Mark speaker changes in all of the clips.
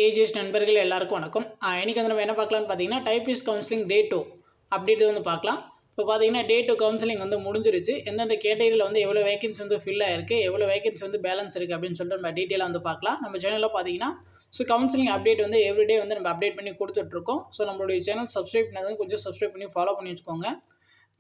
Speaker 1: AGS நண்பர்கள் எல்லாருக்கும் வணக்கம். இன்றைக்கி வந்து நம்ம என்ன பார்க்கலான்னு பார்த்தீங்கன்னா டைப்பிஸ்ட் கவுன்சிலிங் டே 2 அப்படின்றது வந்து பார்க்கலாம். இப்போ பார்த்தீங்கன்னா டே 2 கவுன்சிலிங் வந்து முடிஞ்சிருச்சு. எந்தெந்த கேட்டகரியில் வந்து எவ்வளோ வேகன்சி வந்து ஃபில் ஆயிருக்கு, எவ்வளோ வேகன்சி வந்து பேலன்ஸ் இருக்குது அப்படின்னு சொல்லிட்டு நம்ம டீட்டெயிலாக வந்து பார்க்கலாம். நம்ம சேனலில் பார்த்தீங்கன்னா கவுன்சிலிங் அப்டேட் வந்து எவ்ரிடே வந்து நம்ம அப்டேட் பண்ணி கொடுத்துட்ருக்கோம். நம்மளுடைய சேனல் சப்ஸ்கிரைப் பண்ணது கொஞ்சம் சப்ஸ்கிரைப் பண்ணி ஃபாலோ பண்ணி வச்சுக்கோங்க.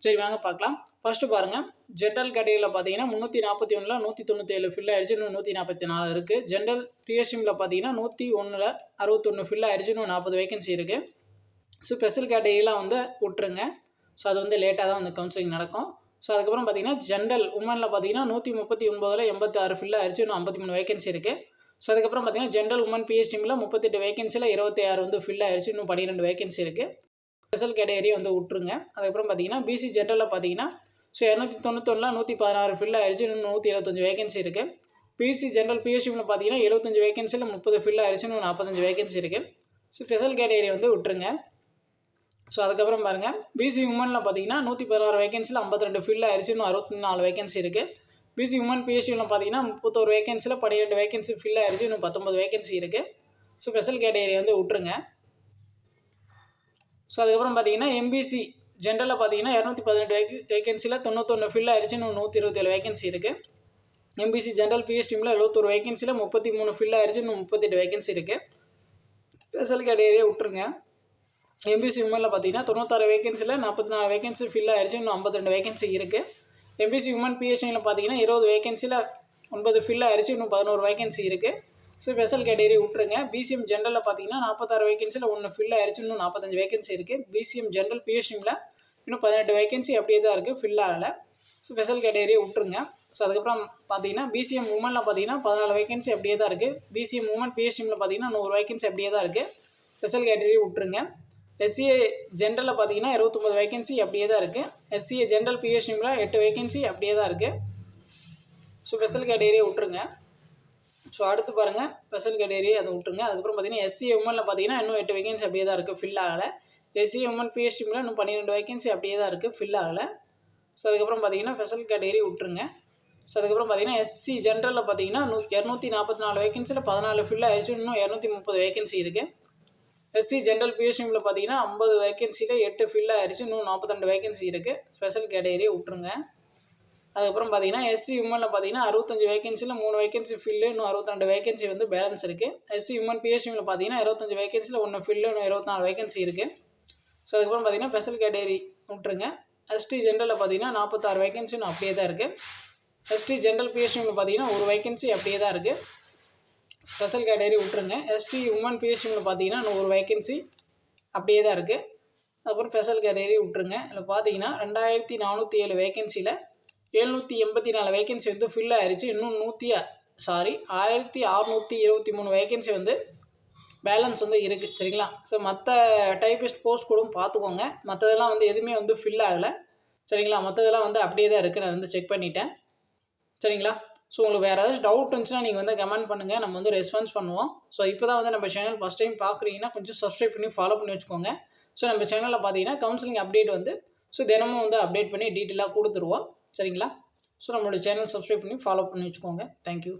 Speaker 1: சரி வாங்க பார்க்கலாம். ஃபஸ்ட்டு பாருங்கள், ஜென்ரல் கேட்டகரியில் பார்த்தீங்கன்னா 341 197 ஃபில் ஆயிடுச்சு, இன்னும் 144 இருக்குது. ஜென்ரல் பிஎஸ்சிமில் பார்த்தீங்கன்னா 101 61 ஃபில் ஆயிடுச்சு, இன்னும் 40 வேகன்சி இருக்குது. ஸ்பெஷல் கேட்டகரியெலாம் வந்து விட்டுருங்க. அது வந்து லேட்டாக தான் வந்து கவுன்சிலிங் நடக்கும். அதுக்கப்புறம் பார்த்தீங்கன்னா ஜென்ரல் உமனில் பார்த்தீங்கன்னா 139 86 ஃபில் ஆயிடுச்சு, இன்னும் 53 வேகன்சி இருக்குது. அதுக்கப்புறம் பார்த்தீங்கன்னா ஜென்ரல் உமன் பிஎஸ்சிமில் 38 வேகன்சியில் 26 வந்து ஃபில் ஆயிடுச்சு, இன்னும் 12 வேகன்சி இருக்குது. ஸ்பெஷல் கேட்டகரியை வந்து விட்டுருங்க. அதுக்கப்புறம் பார்த்தீங்கன்னா பிசி ஜென்ரலில் பார்த்தீங்கன்னா 291 116 ஃபில் ஆயிடுச்சு, இன்னும் 175 வேகன்சி இருக்குது. பிசி ஜென்ரல் பிஎஸ்சிமில் பார்த்தீங்கன்னா 75 வேகன்சியில் 30 ஃபில் ஆயிடுச்சு, இன்னும் 45 வேகன்சி இருக்குது. ஸ்பெஷல் கேட்டகரியை வந்து விட்டுருங்க. அதுக்கப்புறம் பாருங்கள், பிசி உமனில் பார்த்தீங்கன்னா 116 வேகன்சியில் 52 ஃபில் ஆயிடுச்சு, இன்னும் 64 வேகன்சி இருக்குது. பிசி உமன் பிஎஸ்சிமில் பார்த்தீங்கன்னா 31 வேகன்சியில் 12 வேகன்சி ஃபில் ஆயிடுச்சு, இன்னும் 19 வேகன்சி இருக்குது. ஸ்பெஷல் கேட்டகரியை வந்து விட்டுருங்க. அதுக்கப்புறம் பார்த்தீங்கன்னா எம்பிசி ஜென்ரலில் பார்த்தீங்கன்னா 218 வேகன்சியில் 91 ஃபில் ஆயிடுச்சு, இன்னும் 127 வேகன்சி இருக்குது. எம்பிசி ஜென்ரல் பிஎஸ்டிமில் 71 வேகன்சியில் 33 ஃபில் ஆயிடுச்சு, இன்னும் 38 வேகன்சி இருக்குது. ஸ்பெஷல் கேட்டகரியை விட்டுருங்க. எம்பிசி உமனில் பார்த்தீங்கன்னா 96 வேகன்சியில் 44 வேகன்சி ஃபில் ஆயிடுச்சு, இன்னும் 52 வேகன்சி இருக்குது. எம்பிசி உமன் பிஎஸ்டிமில் பார்த்தீங்கன்னா 20 வேகன்சியில் 9 ஃபில் ஆயிடுச்சு, இன்னும் 11 வேகன்சி இருக்குது. ஸ்பெஷல் கேட்டகரி விட்டுருங்க. பிசிஎம் ஜென்ரலில் பார்த்தீங்கன்னா 46 வேகன்சியில் 1 ஃபில் ஆயிடுச்சு, இன்னும் 45 வேகன்சி இருக்குது. பிசிஎம் ஜென்ரல் பிஎஸ்சிமில் இன்னும் 18 வேகன்சி அப்படியே தான் இருக்குது, ஃபில் ஆகலை. ஸ்பெஷல் கேட்டகரியை விட்டுருங்க. அதுக்கப்புறம் பார்த்தீங்கன்னா பிசிஎம் உமனில் பார்த்தீங்கன்னா 14 வேகன்சி அப்படியே தான் இருக்குது. பிசிஎம் உமன் பிஎஸ்சிமில் பார்த்தீங்கன்னா 100 வேகன்சி அப்படியே தான் இருக்குது. ஸ்பெஷல் கேட்டகரி விட்டுருங்க. எஸ்சிஏ ஜென்ரலில் பார்த்தீங்கன்னா 29 வேகன்சி அப்படியே தான் இருக்குது. எஸ்சிஏ ஜென்ரல் பிஎஸ்சிமில் 8 வேகன்சி அப்படியே தான் இருக்குது. ஸ்பெஷல் கேட்டகரியை விட்டுருங்க. அடுத்து பாருங்கள், ஸ்பெஷல் கேட்டகரி அதை விட்டுருங்க. அதுக்கப்புறம் பார்த்தீங்கன்னா எஸ்சிஏ உமனில் பார்த்தீங்கன்னா இன்னும் 8 வேகன்சி அப்படியே தான் இருக்குது, ஃபில் ஆகலை. எஸ்சிஏ உமன் பிஎஸ்டிமில் இன்னும் 12 வேகன்சி அப்படியே தான் இருக்குது, ஃபில் ஆகலை. அதுக்கப்புறம் பார்த்தீங்கன்னா ஸ்பெஷல் கேட்டகரி விட்டுருங்க. அதுக்கப்புறம் பார்த்தீங்கன்னா எஸ்சி ஜென்ரலில் பார்த்தீங்கன்னா 244 வேகன்சியில் 14 ஃபில் ஆயிடுச்சு, இன்னும் 230 வேகன்சி இருக்குது. எஸ்சி ஜென்ரல் பிஎஸ்டிமில் பார்த்தீங்கன்னா 50 வேகன்சியில் 8 ஃபில் ஆயிடுச்சு, இன்னும் 42 வேகன்சி இருக்குது. ஸ்பெஷல் கேட்டகரியை விட்டுருங்க. அதுக்கப்புறம் பார்த்தீங்கன்னா எஸ்சி உமனில் பார்த்தீங்கன்னா 65 வேகன்சியில் 3 வேகன்சி ஃபில்லு, இன்னும் 62 வேகன்சி வந்து பேலன்ஸ் இருக்குது. எஸ்சி உமன் பிஎஸ்சிமில் பார்த்தீங்கன்னா 25 வேகன்சியில் 1 ஃபில்லு, இன்னும் 24 வேகன்சி இருக்குது. அதுக்கப்புறம் பார்த்தீங்கன்னா ஸ்பெஷல் கேட்டகரி விட்டுருங்க. எஸ்டி ஜென்ரலில் பார்த்தீங்கன்னா 46 வேகன்சி இன்னும் அப்படியே தான் இருக்குது. எஸ்டி ஜென்ரல் பிஎஸ்சிமில் பார்த்தீங்கன்னா 1 வேகன்சி அப்படியே தான் இருக்குது. ஸ்பெஷல் கேட்டகரி விட்டுருங்க. எஸ்டி உமன் பிஎஸ்சிமில் பார்த்தீங்கன்னா 1 வேகன்சி அப்படியே தான் இருக்குது. அதுக்கப்புறம் ஸ்பெஷல் கேட்டகரி விட்டுருங்க. இதில் பார்த்தீங்கன்னா 2407 வேகன்சியில் 784 வேகன்சி வந்து ஃபில் ஆயிடுச்சு, இன்னும் 1623 வேகன்சி வந்து பேலன்ஸ் வந்து இருக்குது, சரிங்களா. மற்ற டைப்பிஸ்ட் போஸ்ட் கூட பார்த்துக்கோங்க. மற்றதெல்லாம் வந்து எதுவுமே வந்து ஃபில் ஆகலை, சரிங்களா. மற்றதெல்லாம் வந்து அப்படியே தான் இருக்குது, நான் வந்து செக் பண்ணிட்டேன், சரிங்களா. உங்களுக்கு வேறு ஏதாச்சும் டவுட் இருந்துச்சுன்னா நீங்கள் வந்து கமெண்ட் பண்ணுங்கள், நம்ம வந்து ரெஸ்பான்ஸ் பண்ணுவோம். இப்போ தான் வந்து நம்ம சேனல் ஃபஸ்ட் டைம் பார்க்குறீங்கன்னா கொஞ்சம் சப்ஸ்கிரைப் பண்ணி ஃபாலோ பண்ணி வச்சுக்கோங்க. நம்ம சேனலில் பார்த்தீங்கன்னா கவுன்சிலிங் அப்டேட் வந்து தினமும் வந்து அப்டேட் பண்ணி டீட்டெயிலாக கொடுத்துருவோம், சரிங்களா. நம்மளோட சேனல் சப்ஸ்கிரைப் பண்ணி ஃபாலோ பண்ணி வச்சுக்கோங்க. தேங்க்யூ.